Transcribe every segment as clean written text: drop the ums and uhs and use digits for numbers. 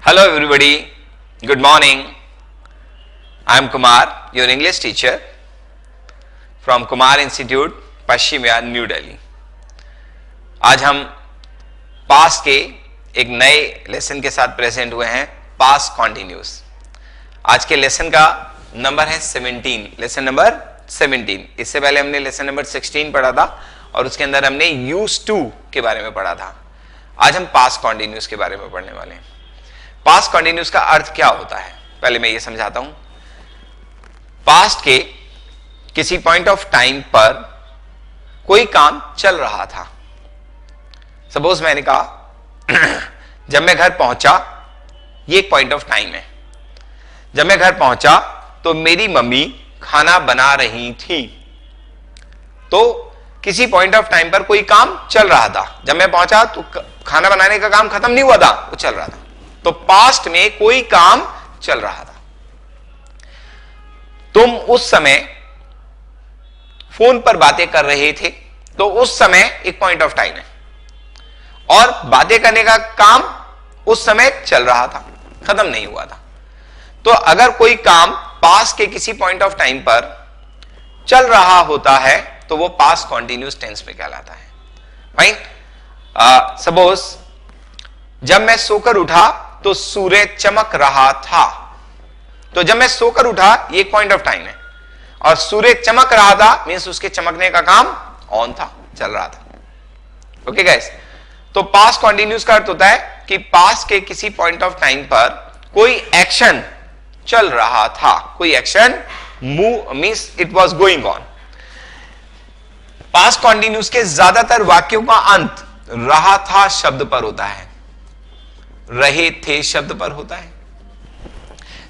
Hello everybody, good morning. I am Kumar, your English teacher from Kumar Institute, Paschim Vihar, new Delhi. आज हम past के एक नए लेसन के साथ प्रेजेंट हुए हैं, पास्ट कॉन्टिन्यूस। आज के लेसन का नंबर है 17, लेसन नंबर 17। इससे पहले हमने लेसन नंबर 16 पढ़ा था और उसके अंदर हमने यूज्ड टू के बारे में पढ़ा था। आज हम पास्ट कॉन्टिन्यूस के बारे में पढ़ने वाले हैं। पास्ट कॉन्टिन्यूस का अर्थ क्या होता है, पहले मैं ये समझाता हूं। पास्ट के किसी पॉइंट ऑफ टाइम पर कोई काम चल रहा था। सपोज मैंने कहा जब मैं घर पहुंचा, ये एक पॉइंट ऑफ टाइम है। जब मैं घर पहुंचा तो मेरी मम्मी खाना बना रही थी। तो किसी पॉइंट ऑफ टाइम पर कोई काम चल रहा था। जब मैं पहुंचा तो खाना बनाने का काम खत्म नहीं हुआ था, वो चल रहा था। तो पास्ट में कोई काम चल रहा था। तुम उस समय फोन पर बातें कर रहे थे, तो उस समय एक पॉइंट ऑफ टाइम है और बातें करने का काम उस समय चल रहा था, खत्म नहीं हुआ था। तो अगर कोई काम पास्ट के किसी पॉइंट ऑफ टाइम पर चल रहा होता है तो वो पास्ट कॉन्टिन्यूस टेंस में कहलाता है। फाइन। सपोज जब मैं सोकर उठा तो सूर्य चमक रहा था। तो जब मैं सोकर उठा, ये एक पॉइंट ऑफ टाइम है और सूर्य चमक रहा था मींस उसके चमकने का काम ऑन था, चल रहा था। ओके गाइस, तो पास्ट कॉन्टिन्यूस का अर्थ होता है कि पास्ट के किसी पॉइंट ऑफ टाइम पर कोई एक्शन चल रहा था, कोई action move means it was going on. Past continuous के ज्यादातर वाक्यों का अंत रहा था शब्द पर होता है, रहे थे शब्द पर होता है।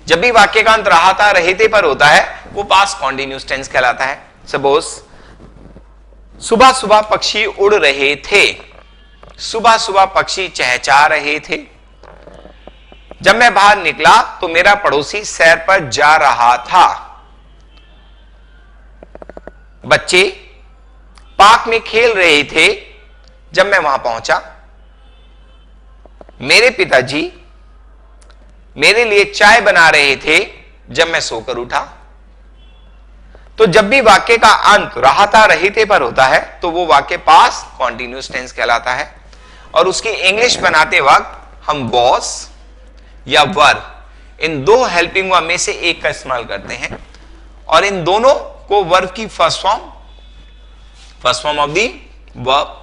जब भी वाक्य का अंत रहा था, रहे थे पर होता है, वो पास्ट कॉन्टिन्यूस टेंस कहलाता है। सपोज सुबह सुबह पक्षी उड़ रहे थे, सुबह सुबह पक्षी चहचहा रहे थे। जब मैं बाहर निकला तो मेरा पड़ोसी सैर पर जा रहा था। बच्चे पार्क में खेल रहे थे जब मैं वहां पहुंचा। मेरे पिताजी मेरे लिए चाय बना रहे थे जब मैं सोकर उठा। तो जब भी वाक्य का अंत रहा था, रहे थे पर होता है तो वो वाक्य पास्ट कॉन्टिन्यूस टेंस कहलाता है। और उसकी इंग्लिश बनाते वक्त हम वॉज या वर, इन दो हेल्पिंग वर्ब में से एक का इस्तेमाल करते हैं और इन दोनों को वर्ब की first form of the verb,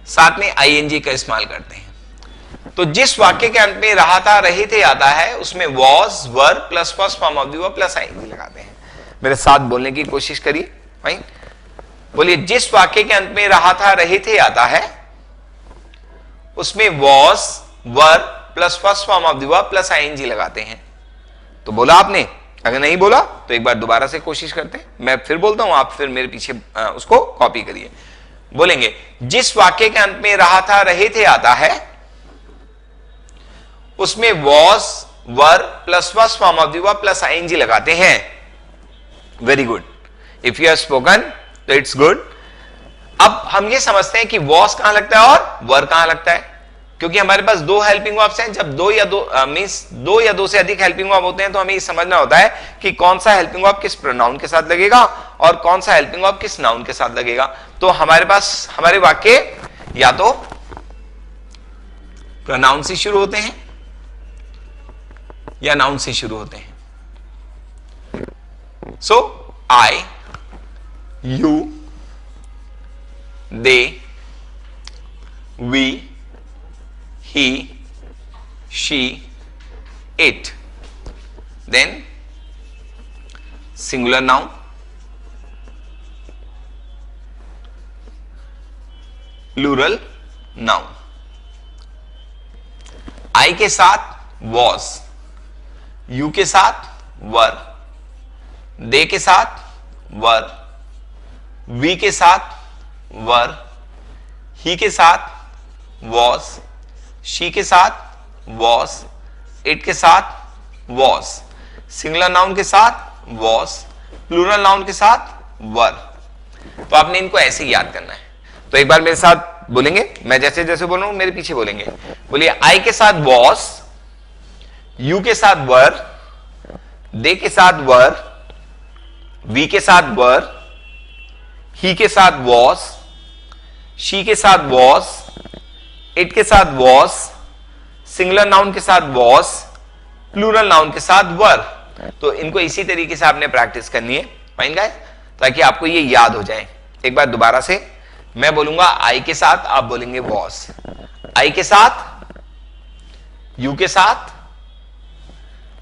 साथ में आईएनजी का इस्तेमाल करते हैं। तो जिस वाक्य के अंत में रहा था, रहे थे आता है, उसमें was, were plus first form of the verb plus ING लगाते हैं। मेरे साथ बोलने की कोशिश करिए। भाई बोलिए, जिस वाक्य के अंत में रहा था, रहे थे आता है, उसमें was, were plus first form of the verb plus ING लगाते हैं। तो बोला आपने? अगर नहीं बोला तो एक बार दोबारा से कोशिश करते हैं। मैं फिर बोलता हूं, आप फिर मेरे पीछे उसको कॉपी करिए। बोलेंगे, जिस वाक्य के अंत में रहा था, रहे थे आता है, उसमें was, were plus first form of the verb plus ING लगाते हैं। Very good. If you have spoken तो इट्स गुड। अब हम ये समझते हैं कि वॉज कहां लगता है और वर कहां लगता है, क्योंकि हमारे पास दो हेल्पिंग वर्ब्स हैं। जब दो या दो से अधिक हेल्पिंग वर्ब होते हैं तो हमें ये समझना होता है कि कौन सा हेल्पिंग वर्ब किस प्रोनाउन के साथ लगेगा और कौन सा हेल्पिंग वर्ब किस नाउन के साथ लगेगा। तो हमारे पास हमारे वाक्य या तो प्रोनाउन से शुरू होते हैं या नाउन से शुरू होते हैं। So I, you, they, we, he, she, it. Then singular noun, plural noun. I के साथ was, you के साथ were, they के साथ were, we के साथ were, he के साथ was, she के साथ was, it के साथ was, सिंगुलर नाउन के साथ was, प्लूरल नाउन के साथ were। तो आपने इनको ऐसे ही याद करना है। तो एक बार मेरे साथ बोलेंगे, मैं जैसे जैसे बोल रहा हूं मेरे पीछे बोलेंगे। बोलिए, आई के साथ was, यू के साथ वर, दे के साथ वर, वी के साथ वर, ही के साथ वॉस, शी के साथ वॉस, इट के साथ वॉस, सिंगुलर नाउन के साथ वॉस, प्लूरल नाउन के साथ वर। तो इनको इसी तरीके से आपने प्रैक्टिस करनी है, फाइन गाइस, ताकि आपको ये याद हो जाए। एक बार दोबारा से मैं बोलूंगा आई के साथ, आप बोलेंगे वॉस। आई के साथ, यू के साथ,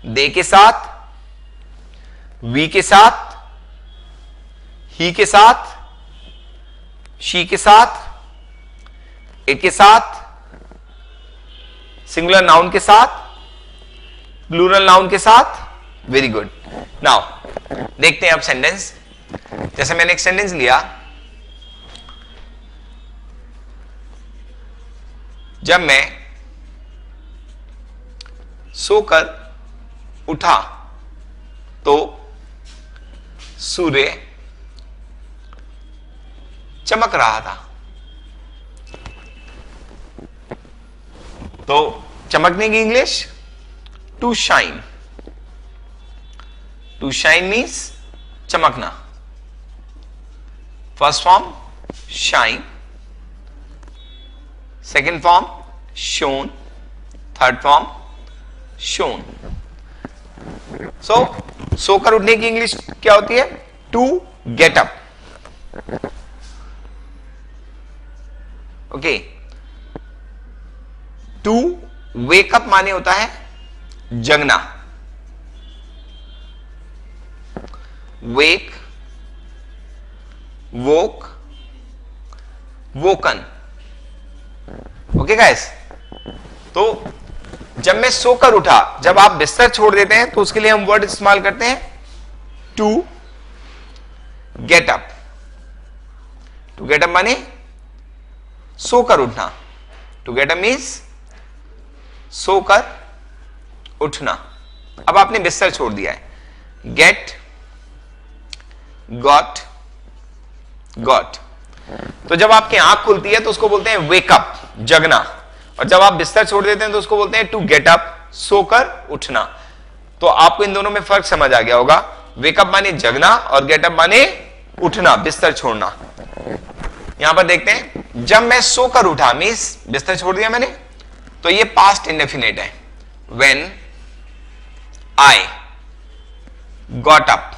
दे के साथ, वी के साथ, ही के साथ, शी के साथ, इट के साथ, सिंगुलर नाउन के साथ, प्लूरल नाउन के साथ। Very good. नाउ देखते हैं अब सेंटेंस। जैसे मैंने एक सेंटेंस लिया, जब मैं सोकर उठा तो सूर्य चमक रहा था। तो चमकने की English to shine. To shine means चमकना। First form shine, second form shone, third form shone. सोकर उठने की इंग्लिश क्या होती है? To get up. Okay, to wake up माने होता है जगना। Wake, woke, woken. Okay guys, तो जब मैं सोकर उठा, जब आप बिस्तर छोड़ देते हैं तो उसके लिए हम वर्ड इस्तेमाल करते हैं to get up. To get up माने सोकर उठना। टू गेट अप मीन्स सोकर उठना। अब आपने बिस्तर छोड़ दिया है। Get, got, got. तो जब आपकी आंख खुलती है तो उसको बोलते हैं वेकअप, जगना। और जब आप बिस्तर छोड़ देते हैं तो उसको बोलते हैं टू गेट अप, सोकर उठना। तो आपको इन दोनों में फर्क समझ आ गया होगा। वेकअप माने जगना और गेटअप माने उठना, बिस्तर छोड़ना। यहां पर देखते हैं, जब मैं सोकर उठा मींस बिस्तर छोड़ दिया मैंने, तो ये पास्ट इंडेफिनिट है। When I got up.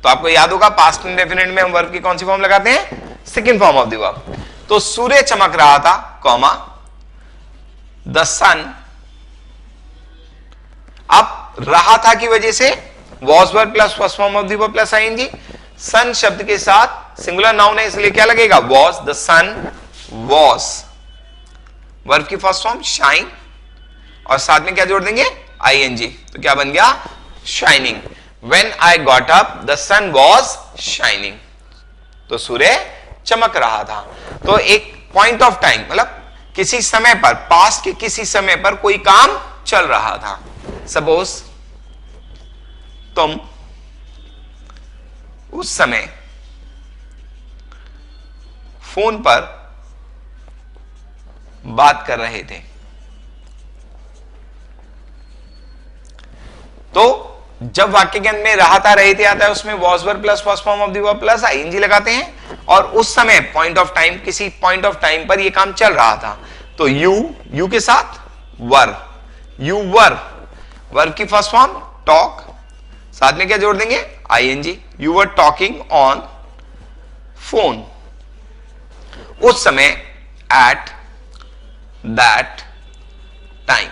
तो आपको याद होगा पास्ट इंडेफिनिट में हम वर्ब की कौन सी फॉर्म लगाते हैं? Second form of the verb. तो सूर्य चमक रहा था, कॉमा द सन। अब रहा था की वजह से was verb plus first form of the verb plus ING. Sun शब्द के साथ सिंगुलर नाउन है इसलिए क्या लगेगा? Was. The sun was. Verb की फर्स्ट फॉर्म शाइन और साथ में क्या जोड़ देंगे? आईएनजी। तो क्या बन गया? Shining. When I got up, the sun was shining. तो सूर्य चमक रहा था। तो एक पॉइंट ऑफ टाइम मतलब किसी समय पर, पास्ट के किसी समय पर कोई काम चल रहा था। सपोज तुम उस समय फोन पर बात कर रहे थे। तो जब वाक्य के अंत में रहा था, रहे थे आता है, उसमें was verb plus first form of the verb plus ING लगाते हैं। और उस समय पॉइंट ऑफ टाइम, किसी पॉइंट ऑफ टाइम पर यह काम चल रहा था। तो यू के साथ वर, यू वर। वर्ब की फर्स्ट फॉर्म टॉक, साथ में क्या जोड़ देंगे? ING. You were talking on phone. उस समय, एट दैट टाइम।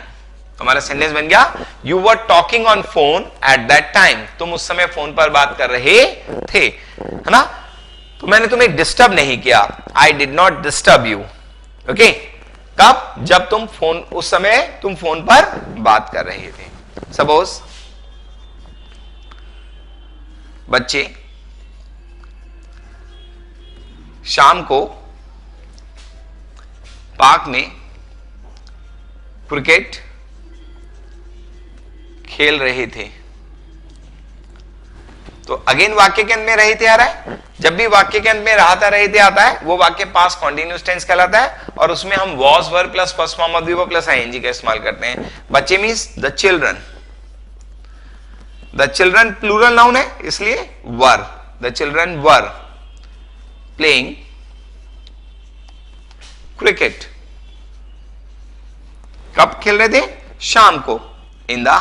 हमारा सेंटेंस बन गया you were talking on phone at that time. तुम उस समय फोन पर बात कर रहे थे, है ना? तो मैंने तुम्हें डिस्टर्ब नहीं किया। I did not disturb you. Okay, कब? जब तुम फोन, उस समय तुम फोन पर बात कर रहे थे। सपोज बच्चे शाम को पार्क में क्रिकेट खेल रहे थे। तो अगेन वाक्य के अंत में रहे थे आ रहा है। जब भी वाक्य के अंत में रहा था, रहे थे आता है, वो वाक्य पास्ट कॉन्टिन्यूअस टेंस कहलाता है। और उसमें हम was verb plus first form of the verb plus ING का इस्तेमाल करते हैं। बच्चे means the children. The children plural noun है इसलिए were, the children were playing cricket. कब खेल रहे थे? शाम को, इन द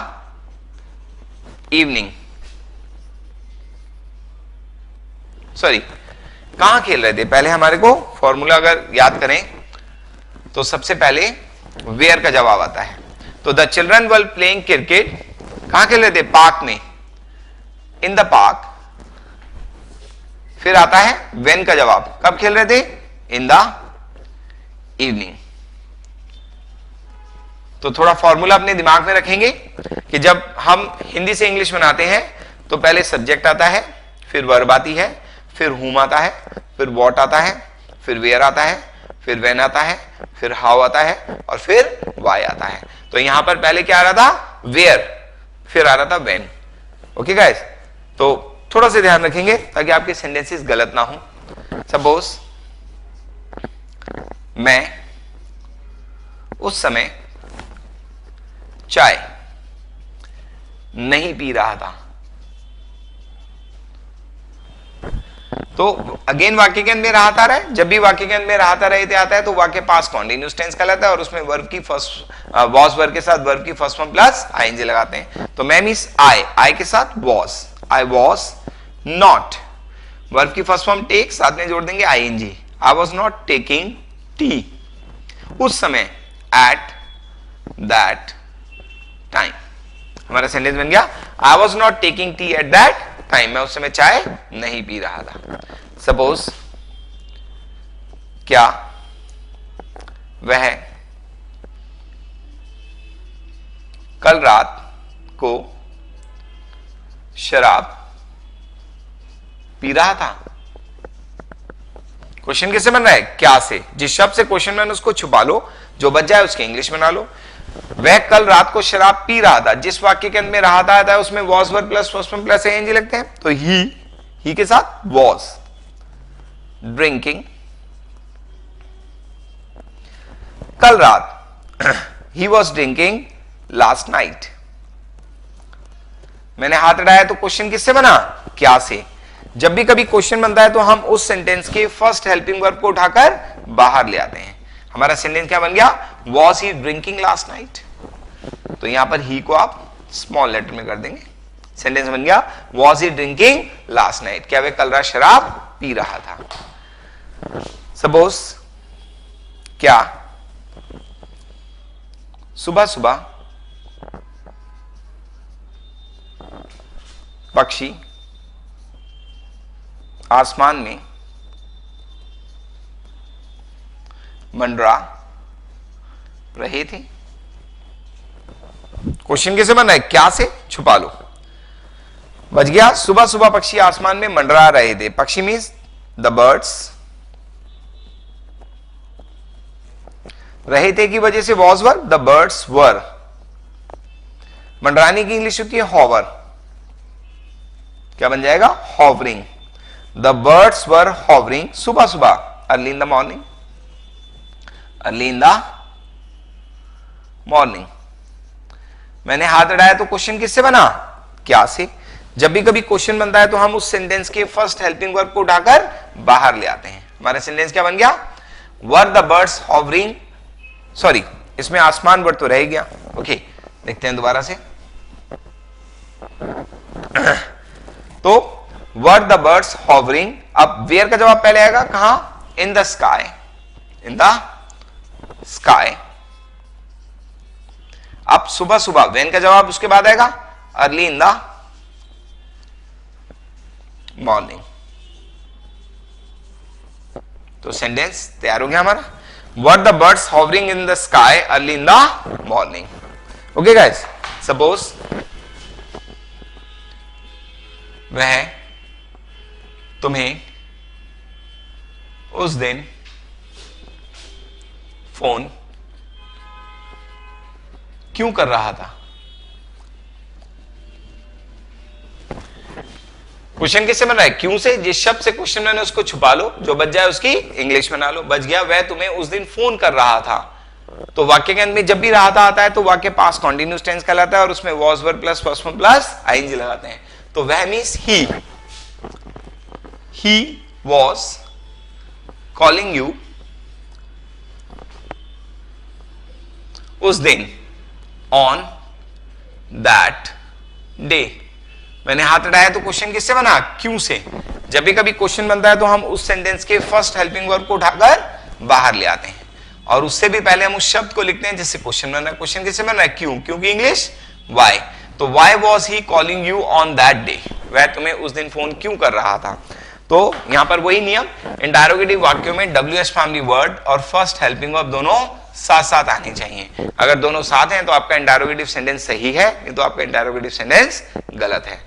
इवनिंग। सॉरी, कहां खेल रहे थे? पहले हमारे को फॉर्मूला अगर याद करें तो सबसे पहले वेयर का जवाब आता है। तो the children were playing cricket, कहां खेल रहे थे? पार्क में, इन द पार्क। फिर आता है व्हेन का जवाब, कब खेल रहे थे? In the evening. तो थोड़ा फॉर्मूला अपने दिमाग में रखेंगे कि जब हम हिंदी से इंग्लिश बनाते हैं तो पहले सब्जेक्ट आता है, फिर वर्ब आती है, फिर हुम आता है, फिर व्हाट आता है, फिर वेयर आता है, फिर व्हेन आता है, फिर हाउ आता है और फिर व्हाई आता है। तो यहां पर पहले क्या आ रहा था? वेयर, फिर आ रहा था व्हेन। ओके गाइस, तो थोड़ा सा ध्यान रखेंगे ताकि आपके सेंटेंसेस गलत ना हो। सपोज मैं उस समय चाय नहीं पी रहा था। तो अगेन वाक्य के अंत में रहा था रहे, जब भी वाक्य के अंत में रहा था रहते आता है तो वाक्य पास्ट कॉन्टिन्यूअस टेंस कहलाता है और उसमें वर्ब की फर्स्ट वॉज वर्ब के साथ वर्ब की फर्स्ट फॉर्म प्लस आईएनजी लगाते हैं। तो मैं मींस आई के साथ was, I was not, verb की फर्स्ट फॉर्म टेक, साथ में जोड़ देंगे ING, I was not taking tea उस समय, एट दैट टाइम। हमारा सेंटेंस बन गया I was not taking tea at that time, मैं उस समय चाय नहीं पी रहा था। सपोज क्या वह कल रात को शराब पी रहा था। क्वेश्चन किससे बन रहा है? क्या से। जिस शब्द से क्वेश्चन में उसको छुपा लो, जो बच जाए उसके इंग्लिश बना लो। वह कल रात को शराब पी रहा था, जिस वाक्य के अंत में रहा था उसमें was verb plus first form plus NG लगते हैं। तो ही के साथ वॉज ड्रिंकिंग कल रात, he was drinking last night. मैंने हाथ उठाया तो क्वेश्चन किससे बना? क्या से। जब भी कभी क्वेश्चन बनता है तो हम उस सेंटेंस के फर्स्ट हेल्पिंग वर्ब को उठाकर बाहर ले आते हैं। हमारा सेंटेंस क्या बन गया? Was he drinking last night. तो यहां पर ही को आप स्मॉल लेटर में कर देंगे। सेंटेंस बन गया was he drinking last night, क्या वह कल रात शराब पी रहा था। सपोज क्या सुबह सुबह पक्षी आसमान में मंडरा रहे थे। क्वेश्चन कैसे बन रहा है? क्या से छुपा लो, बच गया। सुबह सुबह पक्षी आसमान में मंडरा रहे थे। पक्षी मीन्स द बर्ड्स, रहे थे की वजह से वॉज वर्ब, द बर्ड्स वर। मंडराने की इंग्लिश होती है हॉवर, क्या बन जाएगा? Hovering. The birds were hovering सुबह सुबह, early in the morning, early in the morning. मैंने हाथ उठाया तो क्वेश्चन किससे बना? क्या से। जब भी कभी क्वेश्चन बनता है तो हम उस सेंटेंस के फर्स्ट हेल्पिंग वर्ब को उठाकर बाहर ले आते हैं। हमारा सेंटेंस क्या बन गया? Were the birds hovering, sorry इसमें आसमान वर्ड तो रह गया। ओके, देखते हैं दोबारा से। तो वर द बर्ड्स हॉवरिंग, अब वेयर का जवाब पहले आएगा, कहां? In the sky, in the sky. अब सुबह सुबह व्हेन का जवाब उसके बाद आएगा, अर्ली इन द मॉर्निंग। तो सेंटेंस तैयार हो गया हमारा, were the birds hovering in the sky early in the morning. Okay guys, suppose वह तुम्हें उस दिन फोन क्यों कर रहा था? क्वेश्चन किससे बन रहा है? क्यों से। जिस शब्द से क्वेश्चन मैंने उसको छुपा लो, जो बच जाए उसकी इंग्लिश बना लो। बच गया वह तुम्हें उस दिन फोन कर रहा था, तो वाक्य के अंत में जब भी रहा था आता है तो वाक्य पास्ट कॉन्टिन्यूस टेंस कहलाता है और उसमें was were plus first form plus ING लगाते हैं। तो वह means he was calling you उस दिन ऑन दैट डे। मैंने हाथ उठाया तो क्वेश्चन किससे बना? क्यों से। जब भी कभी क्वेश्चन बनता है तो हम उस सेंटेंस के फर्स्ट हेल्पिंग वर्ब को उठाकर बाहर ले आते हैं और उससे भी पहले हम उस शब्द को लिखते हैं जिससे क्वेश्चन बन रहा है। क्वेश्चन किससे बन रहा है? क्यों। क्योंकि इंग्लिश वाई। तो why was he calling you on that day, वह तुम्हें उस दिन फोन क्यों कर रहा था। तो यहां पर वही नियम, इंटरोगेटिव वाक्यों में WH फैमिली वर्ड और फर्स्ट हेल्पिंग वर्ब दोनों साथ साथ आने चाहिए। अगर दोनों साथ हैं तो आपका इंटरोगेटिव सेंटेंस सही है, नहीं तो आपका इंटरोगेटिव सेंटेंस गलत है।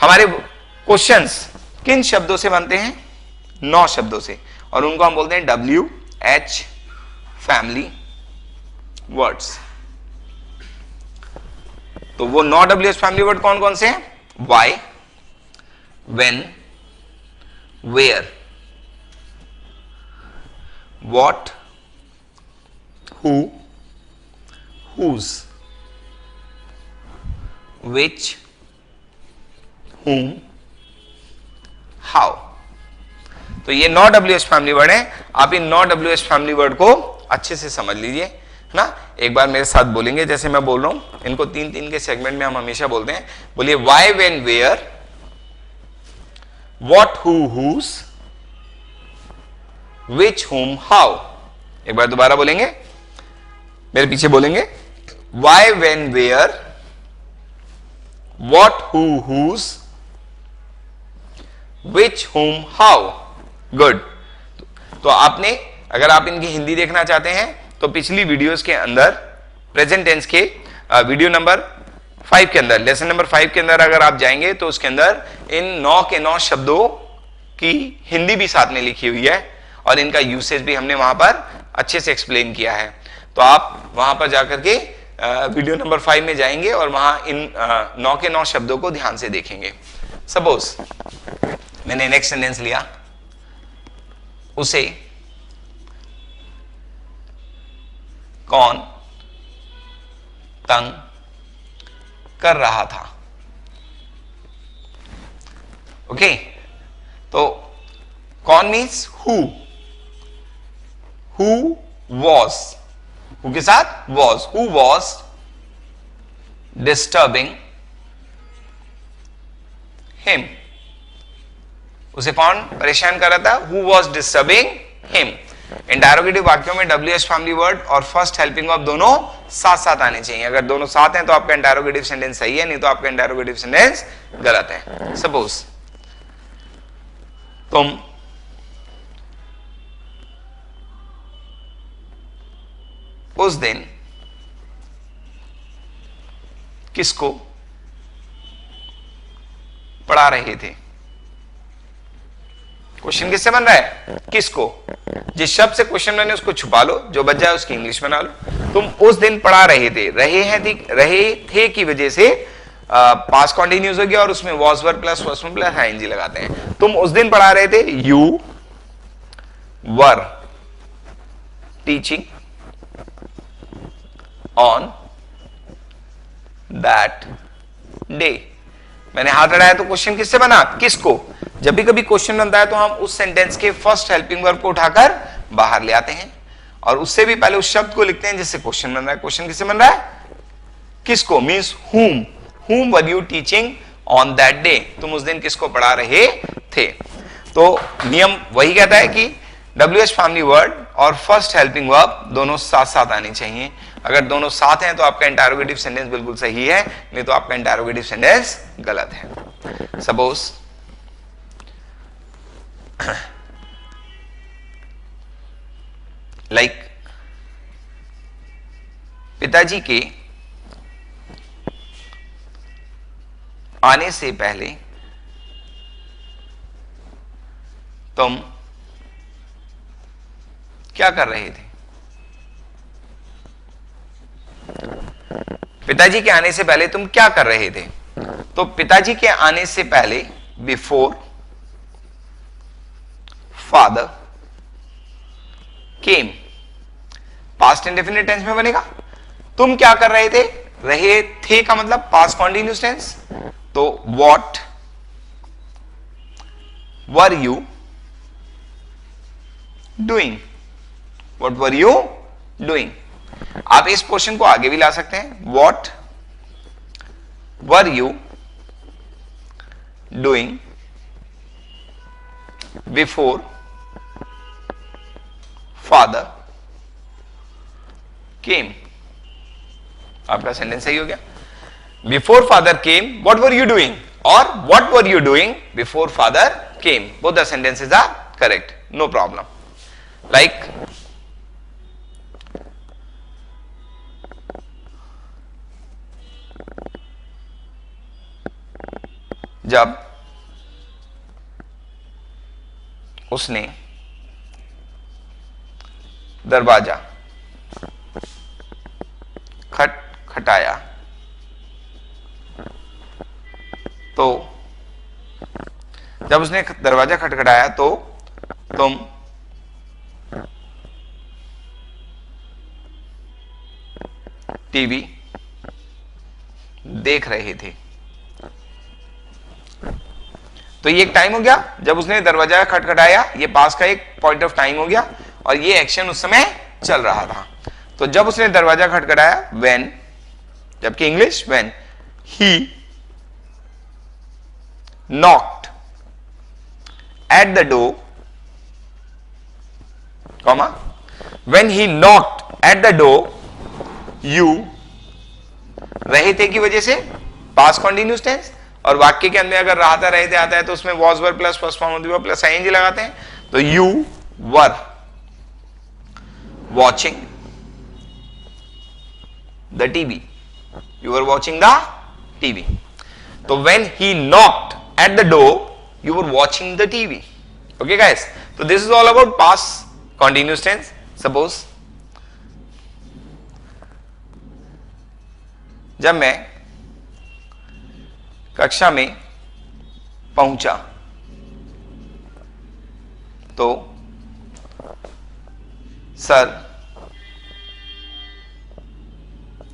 हमारे क्वेश्चंस किन शब्दों से बनते हैं? 9 शब्दों से, और उनको हम बोलते हैं WH फैमिली वर्ड्स। तो वो 9 WH फैमिली वर्ड कौन कौन से हैं? Why, when, where, what, who, whose, which, whom, how। तो ये 9 WH फैमिली वर्ड हैं। आप इन 9 WH फैमिली वर्ड को अच्छे से समझ लीजिए, है ना। एक बार मेरे साथ बोलेंगे, जैसे मैं बोल रहा हूं, इनको 3-3 के सेगमेंट में हम हमेशा बोलते हैं। बोलिए why, when, where, what, who, whose, which, whom, how। एक बार दोबारा बोलेंगे, मेरे पीछे बोलेंगे why, when, where, what, who, whose, which, whom, how। Good. तो आपने, अगर आप इनकी हिंदी देखना चाहते हैं तो पिछली वीडियोस के अंदर प्रेजेंट टेंस के वीडियो नंबर 5 के अंदर, लेसन नंबर 5 के अंदर अगर आप जाएंगे तो उसके अंदर इन 9 के 9 शब्दों की हिंदी भी साथ में लिखी हुई है और इनका यूसेज भी हमने वहां पर अच्छे से एक्सप्लेन किया है। तो आप वहां पर जाकर के वीडियो नंबर 5 में जाएंगे और वहां इन 9 के 9 शब्दों को ध्यान से देखेंगे। सपोज मैंने नेक्स्ट सेंटेंस लिया, उसे कौन तंग कर रहा था। ओके, तो कौन मीन्स हु वॉज, हु के साथ was, who was disturbing him. उसे कौन परेशान कर रहा था? Who was disturbing him. Interrogative वाक्यों में WH फैमिली वर्ड और फर्स्ट हेल्पिंग वर्ब दोनों साथ साथ आने चाहिए। अगर दोनों साथ हैं तो आपका इंटरोगेटिव सेंटेंस सही है, नहीं तो आपका इंटरोगेटिव सेंटेंस गलत है। सपोज तुम उस दिन किसको पढ़ा रहे थे। क्वेश्चन किससे बन रहा है? किसको। जिस शब्द से क्वेश्चन बने उसको छुपा लो, जो बच जाए उसकी इंग्लिश बना लो। तुम उस दिन पढ़ा रहे थे, रहे थे की वजह से पास्ट कॉन्टिन्यूस हो गया और उसमें was were plus first form plus ING लगाते हैं। तुम उस दिन पढ़ा रहे थे, you were teaching on that day. मैंने हाथ बढ़ाया तो क्वेश्चन किससे बना? किसको। जब भी कभी क्वेश्चन बनता है तो हम उस सेंटेंस के फर्स्ट हेल्पिंग वर्ब को उठाकर बाहर ले आते हैं और उससे भी पहले उस शब्द को लिखते हैं जिससे क्वेश्चन बन रहा है। क्वेश्चन किससे बन रहा है? किसको means whom were you teaching on that day। तुम उस दिन किसको पढ़ा रहे थे। तो नियम वही कहता है कि WH फैमिली वर्ड और फर्स्ट हेल्पिंग वर्ब दोनों साथ साथ आनी चाहिए। अगर दोनों साथ हैं तो आपका इंटरोगेटिव सेंटेंस बिल्कुल सही है, नहीं तो आपका इंटरोगेटिव सेंटेंस गलत है। सपोज लाइक पिताजी के आने से पहले तुम क्या कर रहे थे। पिताजी के आने से पहले तुम क्या कर रहे थे। तो पिताजी के आने से पहले before father came, past indefinite tense में बनेगा। तुम क्या कर रहे थे, रहे थे का मतलब पास्ट कॉन्टिन्यूस टेंस, तो what were you doing, what were you doing. आप इस पोर्शन को आगे भी ला सकते हैं, what were you doing before father came. आपका सेंटेंस सही हो गया। Before father came what were you doing, और what were you doing before father came, both the sentences are correct, no problem. Like जब उसने दरवाजा खटखटाया तो, जब उसने दरवाजा खटखटाया तो तुम टीवी देख रहे थे। तो ये एक टाइम हो गया, जब उसने दरवाजा खटखटाया, ये पास का एक पॉइंट ऑफ टाइम हो गया, और ये एक्शन उस समय चल रहा था। तो जब उसने दरवाजा खटखटाया, व्हेन, जबकि English when he knocked at the door, comma, when he knocked at the door, you, रहे थे की वजह से पास्ट कॉन्टिन्यूस टेंस, और वाक्य के अंदर अगर रहा था रहे थे आता है तो उसमें was were plus first form of the verb plus ING लगाते हैं। तो you were watching the TV, you were watching the TV। तो when he knocked at the door, you were watching the TV. Okay guys, so this is all about past continuous tense. Suppose जब मैं कक्षा में पहुंचा तो sir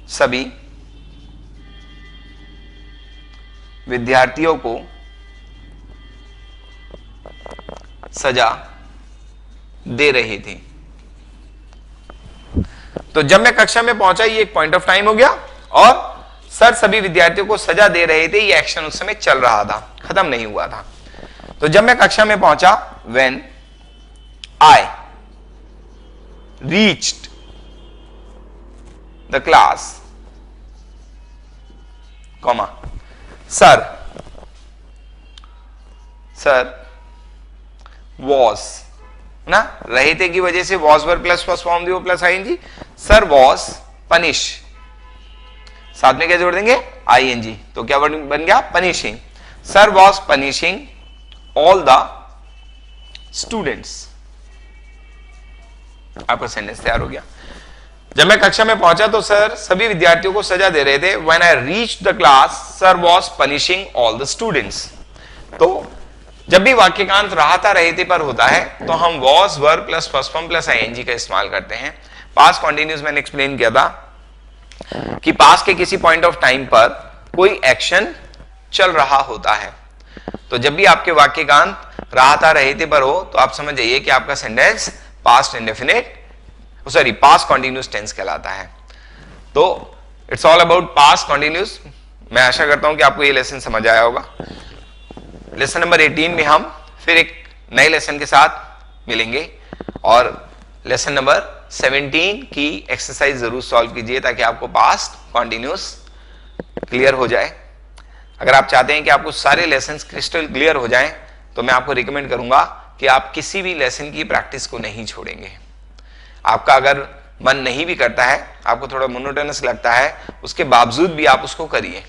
सभी विद्यार्थियों को सजा दे रहे थे। तो जब मैं कक्षा में पहुंचा, ये एक पॉइंट ऑफ टाइम हो गया, और सर सभी विद्यार्थियों को सजा दे रहे थे, ये एक्शन उस समय चल रहा था, खत्म नहीं हुआ था। तो जब मैं कक्षा में पहुंचा, when I reached the class, comma, sir was ना, रहे थे की वजह से was were plus first form the plus ING, sir was punish, साथ में क्या जोड़ देंगे, आईएनजी, तो क्या बन गया, punishing. Sir was punishing all the students. आपका सेंटेंस तैयार हो गया। जब मैं कक्षा में पहुंचा तो सर सभी विद्यार्थियों को सजा दे रहे थे। When I reached the class, sir was punishing all the students। तो जब भी वाक्यांश रहा था रहे थे पर होता है तो हम was, were plus first form plus ING का इस्तेमाल करते हैं। पास्ट कॉन्टिन्यूस मैंने एक्सप्लेन किया था कि पास्ट के किसी पॉइंट ऑफ टाइम पर कोई एक्शन चल रहा होता है। तो जब भी आपके वाक्यांश रहा था रहे थे पर हो तो आप समझ जाइए कि आपका sentence past indefinite sorry past continuous tense कहलाता है। तो it's all about past continuous. मैं आशा करता हूं कि आपको ये लेसन समझ आया होगा। लेसन नंबर 18 में हम फिर एक नए लेसन के साथ मिलेंगे और लेसन नंबर 17 की एक्सरसाइज जरूर सॉल्व कीजिए ताकि आपको पास्ट कॉन्टिन्यूस क्लियर हो जाए। अगर आप चाहते हैं कि आपको सारे लेसन्स क्रिस्टल क्लियर हो जाएं तो मैं आपको रिकमेंड करूंगा कि आप किसी भी लेसन की प्रैक्टिस को नहीं छोड़ेंगे। आपका अगर मन नहीं भी करता है, आपको थोड़ा मोनोटोनस लगता है, उसके बावजूद भी आप उसको करिए।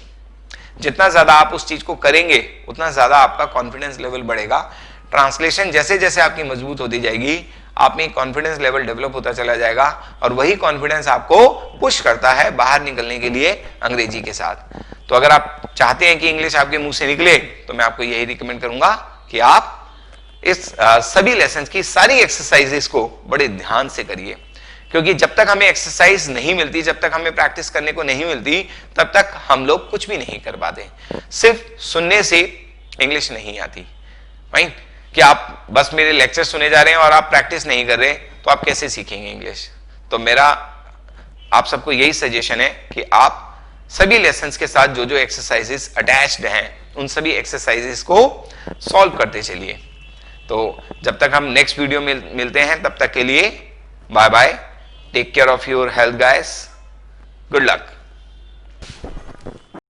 जितना ज्यादा आप उस चीज को करेंगे उतना ज्यादा आपका कॉन्फिडेंस लेवल बढ़ेगा। ट्रांसलेशन जैसे जैसे आपकी मजबूत होती जाएगी आप में कॉन्फिडेंस लेवल डेवलप होता चला जाएगा और वही कॉन्फिडेंस आपको पुश करता है बाहर निकलने के लिए अंग्रेजी के साथ। तो अगर आप चाहते हैं कि इंग्लिश आपके मुंह से निकले तो मैं आपको यही रिकमेंड करूंगा कि आप इस सभी लेसन्स की सारी एक्सरसाइजेस को बड़े ध्यान से करिए। क्योंकि जब तक हमें एक्सरसाइज नहीं मिलती, जब तक हमें प्रैक्टिस करने को नहीं मिलती, तब तक हम लोग कुछ भी नहीं कर पाते। सिर्फ सुनने से इंग्लिश नहीं आती, राइट? कि आप बस मेरे लेक्चर सुने जा रहे हैं और आप प्रैक्टिस नहीं कर रहे, तो आप कैसे सीखेंगे इंग्लिश? तो मेरा आप सबको यही सजेशन है कि आप सभी लेसन्स के साथ जो जो एक्सरसाइजेस अटैच्ड हैं, उन सभी एक्सरसाइजेस को सॉल्व करते चलिए। तो जब तक हम नेक्स्ट वीडियो में मिलते हैं, तब तक के लिए bye bye, take care of your health guys, good luck.